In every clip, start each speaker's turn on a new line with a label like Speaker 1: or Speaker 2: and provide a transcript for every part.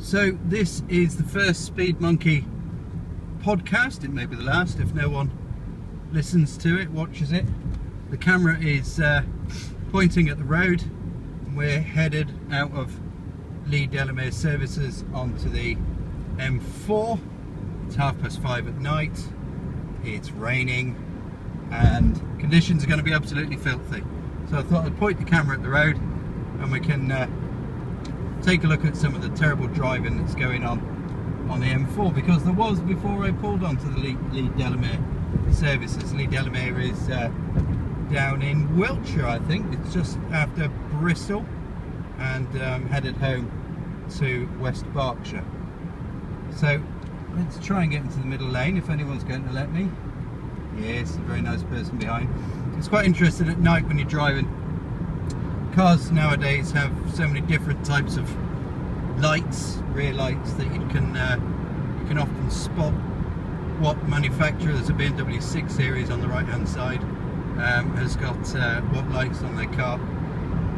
Speaker 1: So this is the first Speedmonkey podcast. It may be the last if no one listens to it, watches it. The camera is pointing at the road and we're headed out of Lee Delamere services onto the M4. It's 5:30 at night, it's raining and conditions are going to be absolutely filthy. So I thought I'd point the camera at the road and we can take a look at some of the terrible driving that's going on the M4, because there was before I pulled onto the Lee Delamere services. Lee Delamere is down in Wiltshire, I think. It's just after Bristol, and headed home to West Berkshire. So let's try and get into the middle lane if anyone's going to let me. Yes, a very nice person behind. It's quite interesting at night when you're driving. Cars nowadays have so many different types of lights, rear lights, that you can often spot what manufacturer. There's a BMW 6 Series on the right hand side, has got what lights on their car.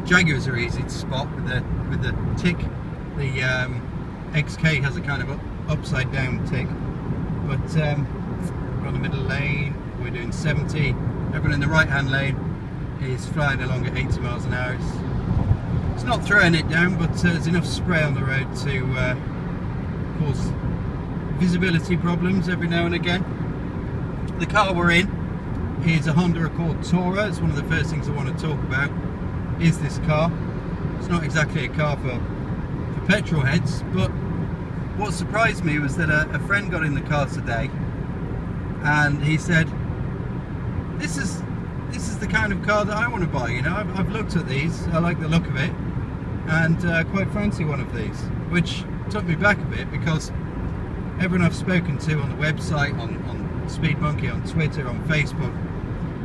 Speaker 1: Jaguars are easy to spot with the tick. The XK has a kind of upside down tick. But we're on the middle lane, we're doing 70. Everyone in the right hand lane is flying along at 80 miles an hour. It's not throwing it down, but there's enough spray on the road to cause visibility problems every now and again. The car we're in is a Honda Accord Tourer. It's one of the first things I want to talk about, is this car. It's not exactly a car for petrol heads, but what surprised me was that a friend got in the car today and he said, this is the kind of car that I want to buy. You know, I've looked at these, I like the look of it, and quite fancy one of these, which took me back a bit, because everyone I've spoken to on the website, on Speedmonkey, on Twitter, on Facebook,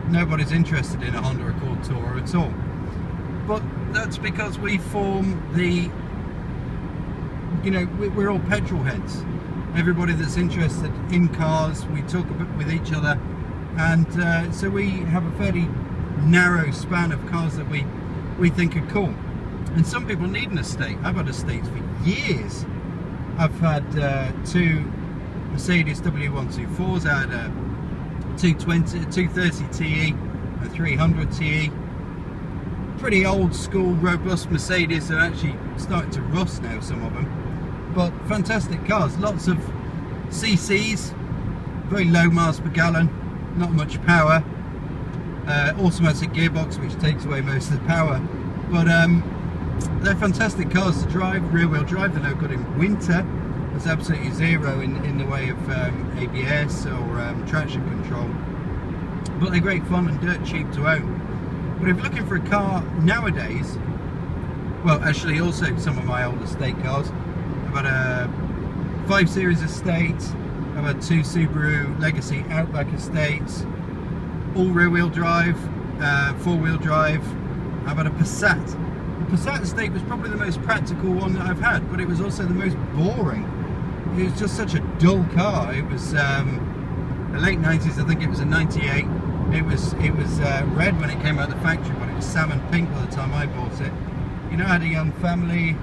Speaker 1: nobody's interested in a Honda Accord Tourer at all. But that's because we form the, you know, we're all petrol heads. Everybody that's interested in cars, we talk a bit with each other, and so we have a fairly narrow span of cars that we think are cool. And some people need an estate. I've had estates for years. I've had two Mercedes W124s. I had a 230 TE, a 300 TE. Pretty old school, robust Mercedes. They're actually starting to rust now, some of them. But fantastic cars. Lots of CCs, very low miles per gallon, not much power. Automatic gearbox, which takes away most of the power. But they're fantastic cars to drive. Rear wheel drive, they're no good in winter. There's absolutely zero in the way of ABS or traction control. But they're great fun and dirt cheap to own. But if you're looking for a car nowadays, well, actually also some of my old estate cars. I've had a 5 Series estate, I've had 2 Subaru Legacy Outback estates, all rear wheel drive, 4-wheel drive. I've had a Passat. The Passat estate was probably the most practical one that I've had, but it was also the most boring. It was just such a dull car. It was the late 90s, I think it was a 98. It was red when it came out of the factory, but it was salmon pink by the time I bought it. You know, I had a young family,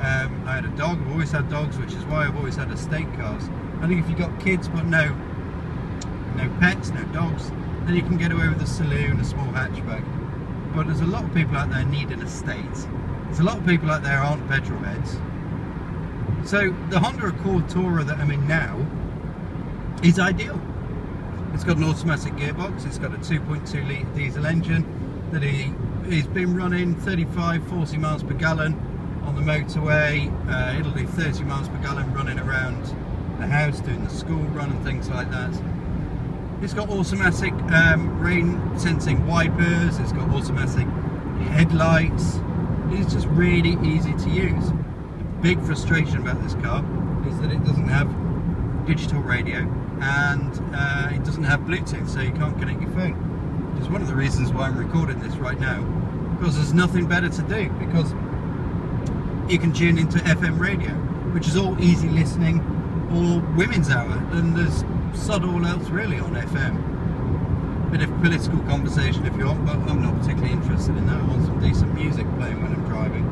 Speaker 1: I had a dog. I've always had dogs, which is why I've always had estate cars. I think if you've got kids but no pets, no dogs, then you can get away with a saloon, a small hatchback. But there's a lot of people out there need an estate. There's a lot of people out there aren't petrol heads. So the Honda Accord Tourer that I'm in now is ideal. It's got an automatic gearbox, it's got a 2.2 litre diesel engine that he's been running 35-40 miles per gallon on the motorway. It'll do 30 miles per gallon running around the house, doing the school run and things like that. It's got automatic rain sensing wipers, it's got automatic headlights. It's just really easy to use. The big frustration about this car is that it doesn't have digital radio and it doesn't have Bluetooth, so you can't connect your phone. Which is one of the reasons why I'm recording this right now, because there's nothing better to do, because you can tune into FM radio, which is all easy listening, or Women's Hour, and there's sod all else really on FM. Bit of political conversation if you want, but I'm not particularly interested in that. I want some decent music playing when I'm driving.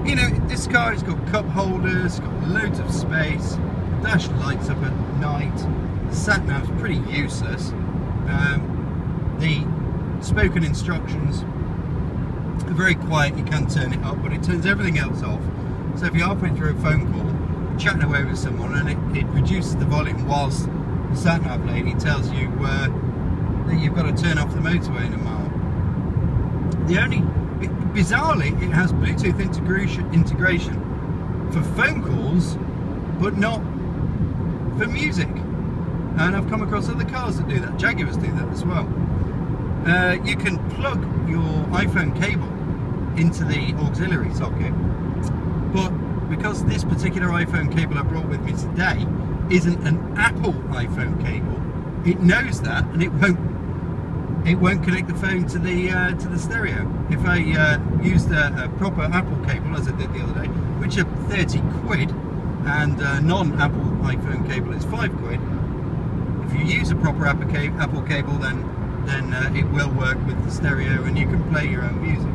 Speaker 1: You know, this car has got cup holders, got loads of space, dash lights up at night, the sat nav's pretty useless, the spoken instructions are very quiet, you can turn it up, but it turns everything else off. So if you're halfway through a phone call, chatting away with someone, and it reduces the volume whilst the sat nav lady tells you that you've got to turn off the motorway in a mile. Bizarrely, it has Bluetooth integration for phone calls, but not for music. And I've come across other cars that do that. Jaguars do that as well. You can plug your iPhone cable into the auxiliary socket, but because this particular iPhone cable I brought with me today isn't an Apple iPhone cable, it knows that, and it won't connect the phone to the stereo. If I used a proper Apple cable, as I did the other day, which are 30 quid, and non-Apple iPhone cable is 5 quid. If you use a proper Apple cable, then it will work with the stereo, and you can play your own music.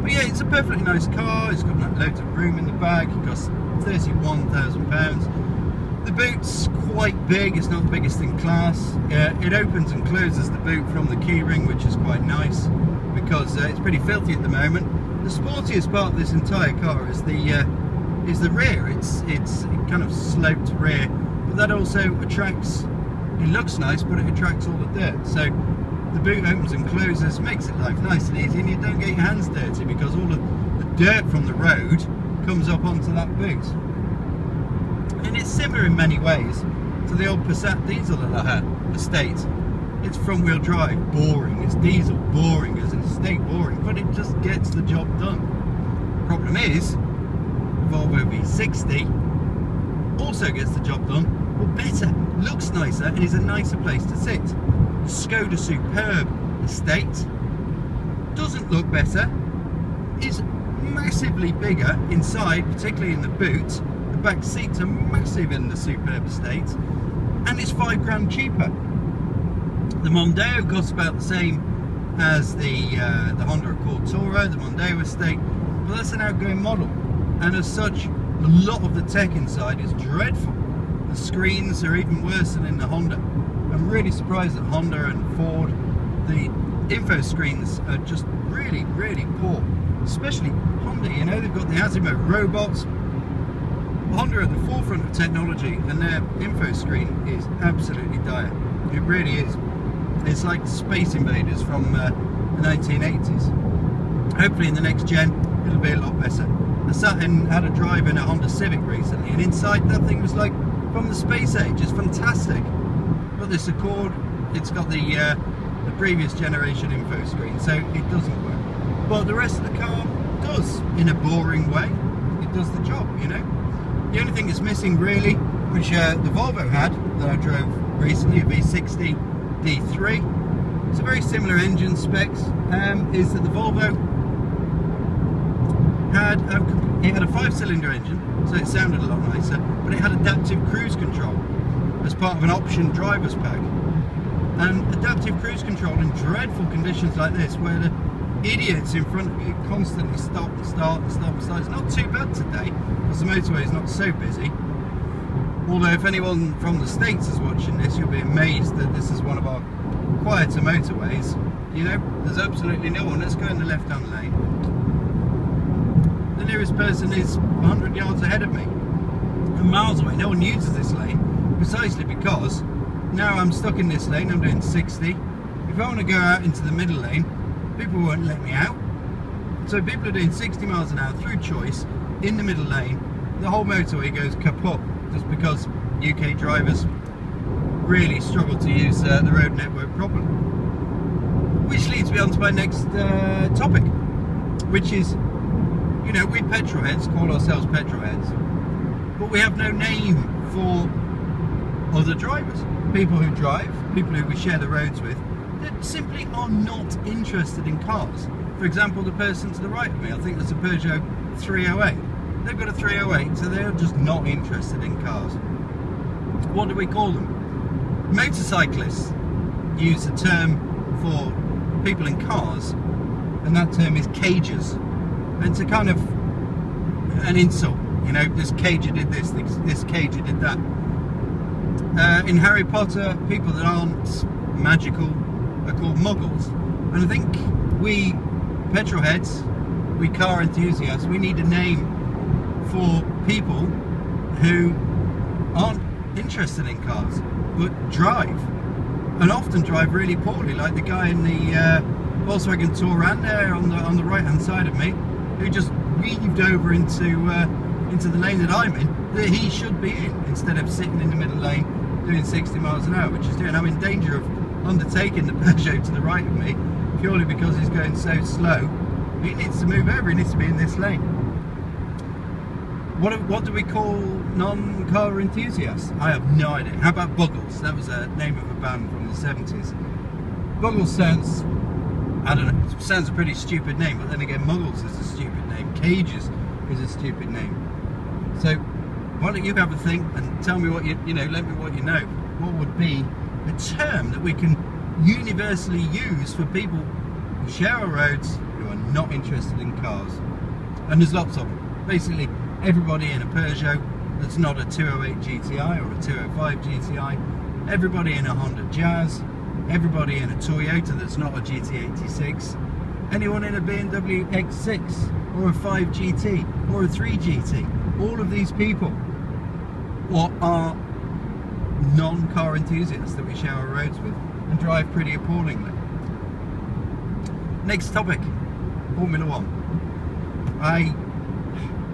Speaker 1: But yeah, it's a perfectly nice car. It's got loads of room in the back. It costs £31,000. The boot's quite big. It's not the biggest in class. It opens and closes the boot from the keyring, which is quite nice because it's pretty filthy at the moment. The sportiest part of this entire car is the rear. It's kind of sloped rear, but that also attracts. It looks nice, but it attracts all the dirt. So the boot opens and closes, makes it life nice and easy, and you don't get your hands dirty because all of the dirt from the road comes up onto that boot. And it's similar in many ways to the old Passat diesel that I had, Estate. It's front wheel drive, boring. It's diesel, boring. It's an Estate, boring. But it just gets the job done. Problem is, Volvo V60 also gets the job done, but better, looks nicer, and is a nicer place to sit. The Skoda Superb Estate doesn't look better, is massively bigger inside, particularly in the boot. The back seats are massive in the Superb Estate, and it's £5 cheaper. The Mondeo costs about the same as the Honda Accord Tourer, the Mondeo Estate, but that's an outgoing model, and as such, a lot of the tech inside is dreadful. The screens are even worse than in the Honda. I'm really surprised that Honda and Ford, the info screens are just really, really poor. Especially Honda, you know, they've got the Azimuth robots. Honda are at the forefront of technology, and their info screen is absolutely dire. It really is. It's like Space Invaders from the 1980s. Hopefully in the next gen it'll be a lot better. I sat and had a drive in a Honda Civic recently, and inside that thing was like from the space age. It's fantastic. But this Accord, it's got the previous generation info screen, so it doesn't work. But the rest of the car does, in a boring way. It does the job, you know. The only thing it's missing really, which the Volvo had that I drove recently, a V60 D3. It's a very similar engine specs. Is that the Volvo had a 5-cylinder engine, so it sounded a lot nicer, but it had adaptive cruise control as part of an option driver's pack. And adaptive cruise control in dreadful conditions like this, where the idiots in front of you constantly stop and start and stop and start. It's not too bad today because the motorway is not so busy. Although if anyone from the States is watching this, you'll be amazed that this is one of our quieter motorways. You know, there's absolutely no one. Let's go in the left-hand lane. The nearest person is 100 yards ahead of me and miles away. No one uses this lane precisely because now I'm stuck in this lane. I'm doing 60. If I want to go out into the middle lane, people won't let me out. So people are doing 60 miles an hour through choice in the middle lane. The whole motorway goes kaput just because UK drivers really struggle to use the road network properly. Which leads me on to my next topic, which is, you know, we petrolheads call ourselves petrolheads, but we have no name for other drivers. People who drive, people who we share the roads with, that simply are not interested in cars. For example, the person to the right of me, I think that's a Peugeot 308. They've got a 308, so they're just not interested in cars. What do we call them? Motorcyclists use a term for people in cars, and that term is cagers. and to kind of an insult. You know, this cager did this cager did that. In Harry Potter, people that aren't magical are called muggles. And I think we petrol heads, we car enthusiasts, we need a name for people who aren't interested in cars but drive, and often drive really poorly, like the guy in the Volkswagen Touran there on the right hand side of me, who just weaved over into the lane that I'm in, that he should be in, instead of sitting in the middle lane doing 60 miles an hour, which is doing. I'm in danger of undertaking the Peugeot to the right of me purely because he's going so slow. He needs to move over, he needs to be in this lane. What do we call non-car enthusiasts? I have no idea. How about Buggles? That was a name of a band from the 70s. Buggles sounds, I don't know, sounds a pretty stupid name, but then again, Muggles is a stupid name. Cages is a stupid name. So why don't you have a think and tell me what let me what you know. What would be a term that we can universally use for people who share our roads who are not interested in cars? And there's lots of them. Basically, everybody in a Peugeot that's not a 208 GTI or a 205 GTI, everybody in a Honda Jazz, everybody in a Toyota that's not a GT86, anyone in a BMW X6 or a 5 GT or a 3 GT, all of these people are non-car enthusiasts that we share our roads with and drive pretty appallingly. Next topic, Formula One.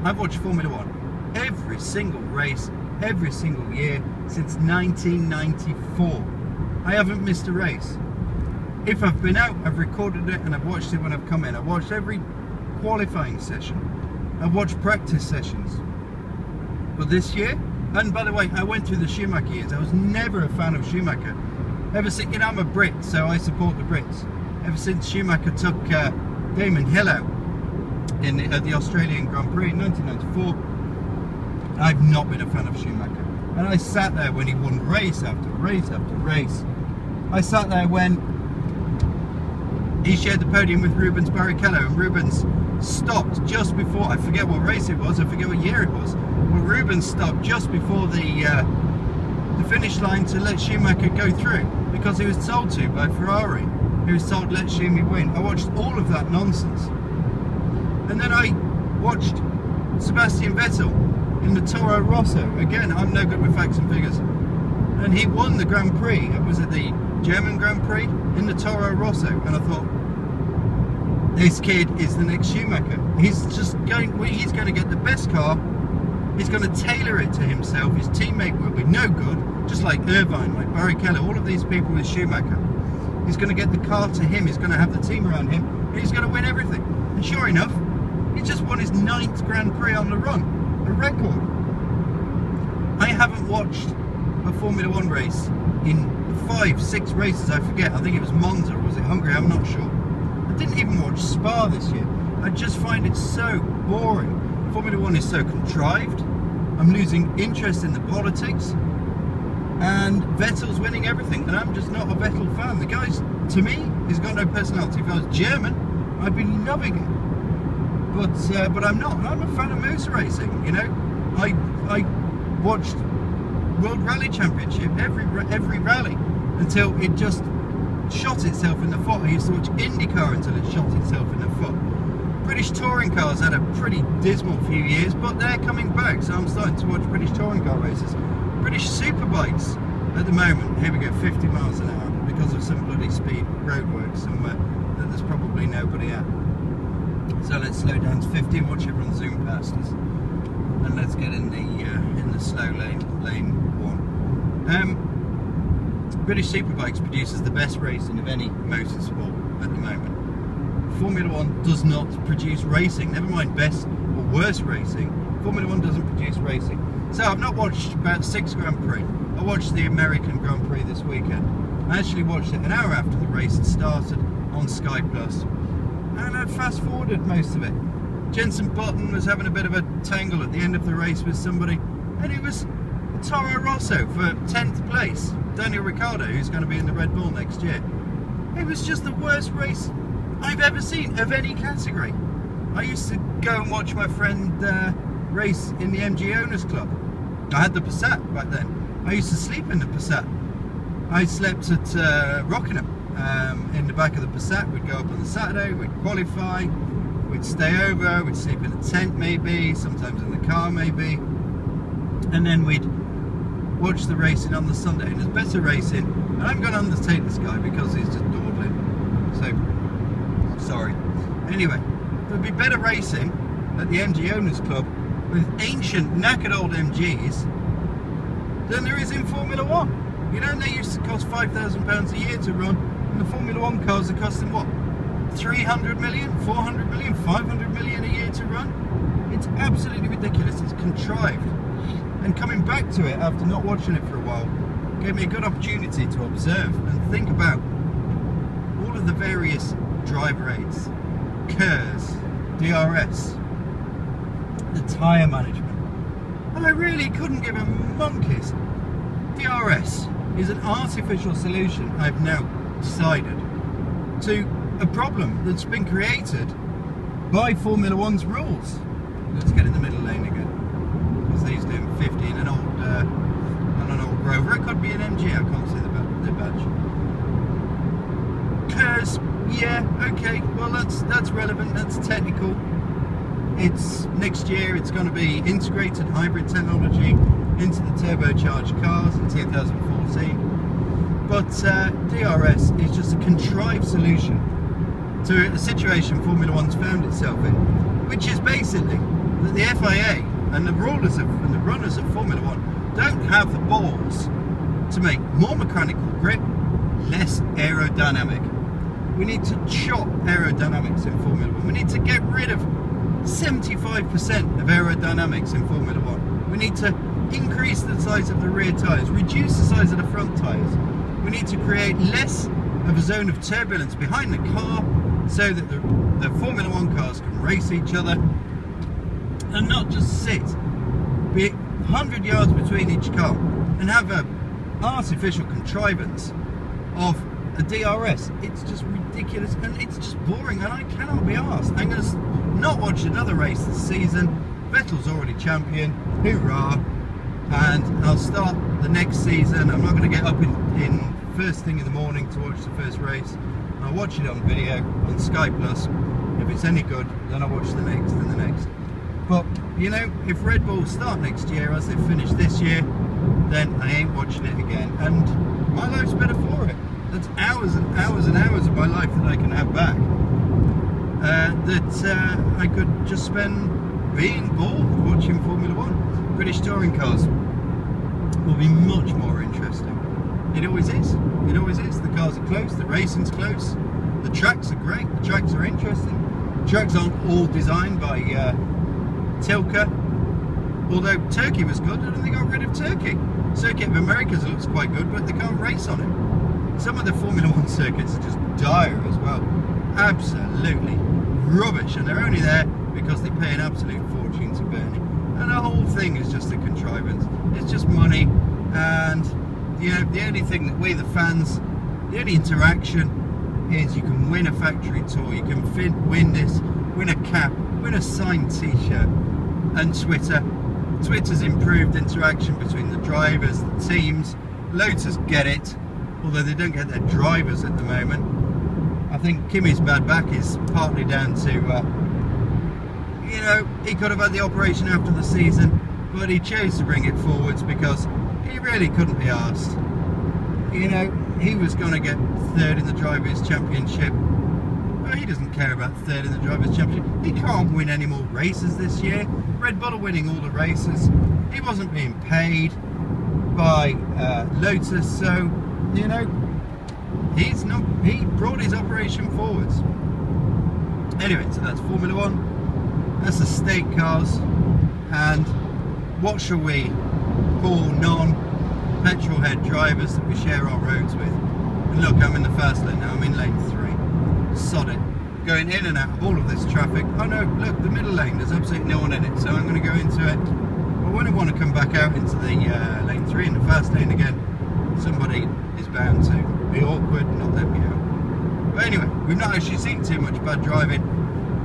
Speaker 1: I've watched Formula One every single race, every single year since 1994. I haven't missed a race. If I've been out, I've recorded it and I've watched it when I've come in. I've watched every qualifying session. I've watched practice sessions. But this year, and by the way, I went through the Schumacher years. I was never a fan of Schumacher. Ever since, I'm a Brit, so I support the Brits. Ever since Schumacher took Damon Hill out at the Australian Grand Prix in 1994, I've not been a fan of Schumacher. And I sat there when he won race after race after race. I sat there when he shared the podium with Rubens Barrichello, and Rubens stopped just before, I forget what race it was, I forget what year it was, but Rubens stopped just before the finish line to let Schumacher go through, because he was told to by Ferrari. He was told, let Schumi win. I watched all of that nonsense. And then I watched Sebastian Vettel in the Toro Rosso. Again, I'm no good with facts and figures. And he won the Grand Prix. It was at the German Grand Prix in the Toro Rosso. And I thought, this kid is the next Schumacher. He's going to get the best car. He's going to tailor it to himself. His teammate will be no good, just like Irvine, like Barrichello, all of these people with Schumacher. He's going to get the car to him. He's going to have the team around him. And he's going to win everything. And sure enough, he just won his 9th Grand Prix on the run. A record. I haven't watched a Formula One race in 5-6 races, I forget. I think it was Monza, or was it Hungary? I'm not sure. I didn't even watch Spa this year. I just find it so boring. Formula One is so contrived. I'm losing interest in the politics. And Vettel's winning everything, and I'm just not a Vettel fan. The guy's, to me, he's got no personality. If I was German, I'd be loving it. But I'm not. I'm a fan of motor racing. You know, I watched World Rally Championship every rally until it just shot itself in the foot. I used to watch IndyCar until it shot itself in the foot. British touring cars had a pretty dismal few years, but they're coming back. So I'm starting to watch British touring car races. British superbikes at the moment. Here we go, 50 miles an hour because of some bloody speed roadworks somewhere that there's probably nobody at. So let's slow down to 50 and watch everyone zoom past us, and let's get in the slow lane 1. British Superbikes produces the best racing of any motorsport at the moment. Formula One does not produce racing. Never mind best or worst racing. Formula One doesn't produce racing. So I've not watched about 6 Grand Prix. I watched the American Grand Prix this weekend. I actually watched it an hour after the race had started on Sky Plus. And I fast forwarded most of it. Jenson Button was having a bit of a tangle at the end of the race with somebody, and it was Toro Rosso for 10th place. Daniel Ricciardo, who's going to be in the Red Bull next year. It was just the worst race I've ever seen of any category. I used to go and watch my friend race in the MG Owners Club. I had the Passat back then. I used to sleep in the Passat. I slept at Rockingham in the back of the Passat. We'd go up on the Saturday, we'd qualify, we'd stay over, we'd sleep in a tent maybe, sometimes in the car maybe, and then we'd watch the racing on the Sunday. And there's better racing, and I'm going to undertake this guy because he's just dawdling, so sorry. Anyway, there'd be better racing at the MG Owners Club with ancient knackered old MGs than there is in Formula 1. You know, and they used to cost £5,000 a year to run, and the Formula 1 cars are costing what? 300 million, 400 million, 500 million a year to run? It's absolutely ridiculous. It's contrived. And coming back to it after not watching it for a while gave me a good opportunity to observe and think about all of the various driver aids, KERS, DRS, the tyre management. And I really couldn't give a monkey's. DRS is an artificial solution, I've now decided, to a problem that's been created by Formula 1's rules. Let's get in the middle lane again, because he's doing 50 in an old Rover. It could be an MG, I can't see the badge. KERS, yeah, okay, well that's relevant, that's technical. It's next year, it's going to be integrated hybrid technology into the turbocharged cars in 2014. But DRS is just a contrived solution to a situation Formula 1's found itself in, which is basically that the FIA and the runners of Formula 1 don't have the balls to make more mechanical grip, less aerodynamic. We need to chop aerodynamics in Formula 1. We need to get rid of 75% of aerodynamics in Formula 1. We need to increase the size of the rear tyres, reduce the size of the front tyres. We need to create less of a zone of turbulence behind the car so that the Formula 1 cars can race each other and not just sit, be 100 yards between each car and have an artificial contrivance of a DRS. It's just ridiculous and it's just boring, and I cannot be arsed. I'm going to not watch another race this season. Vettel's already champion, hoorah, and I'll start the next season. I'm not going to get up in first thing in the morning to watch the first race. I'll watch it on video on Sky Plus. If it's any good, then I'll watch the next and the next. But you know, if Red Bull start next year as they've finished this year, then I ain't watching it again, and my life's better for it. That's hours and hours and hours of my life that I can have back, that I could just spend being bored watching Formula 1. British touring cars will be much more interesting. It always is. It always is. The cars are close, the racing's close, the tracks are great, the tracks are interesting. The tracks aren't all designed by Tilke, although Turkey was good, and they got rid of Turkey. Circuit of Americas looks quite good, but they can't race on it. Some of the Formula 1 circuits are just dire as well. Absolutely rubbish, and they're only there because they pay an absolute fortune to Bernie. And the whole thing is just a contrivance. It's just money, and you know, the only thing that we, the fans, the only interaction is you can win a factory tour, you can win this, win a cap, win a signed t-shirt, and Twitter's improved interaction between the drivers, the teams. Lotus get it, although they don't get their drivers at the moment. I think Kimi's bad back is partly down to, you know, he could have had the operation after the season, but he chose to bring it forwards because he really couldn't be arsed. You know, he was going to get third in the Drivers' Championship. Well, he doesn't care about third in the Drivers' Championship. He can't win any more races this year. Red Bull are winning all the races. He wasn't being paid by Lotus, so, you know, he brought his operation forwards. Anyway, so that's Formula 1. That's the state cars. And what shall we call non-petrol head drivers that we share our roads with? And look, I'm in the fast lane now. I'm in lane 3. Sod it. Going in and out of all of this traffic. Oh no, look, the middle lane, there's absolutely no one in it, so I'm going to go into it. But when I want to come back out into the lane 3 in the fast lane again, somebody is bound to be awkward and not let me out. But anyway, we've not actually seen too much bad driving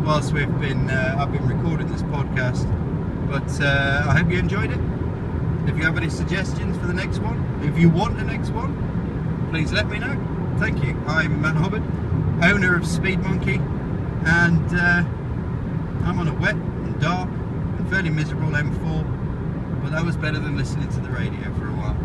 Speaker 1: whilst I've been recording this podcast. But I hope you enjoyed it. If you have any suggestions for the next one, if you want the next one, please let me know. Thank you. I'm Matt Hubbard, owner of Speedmonkey, and I'm on a wet and dark and fairly miserable M4, but that was better than listening to the radio for a while.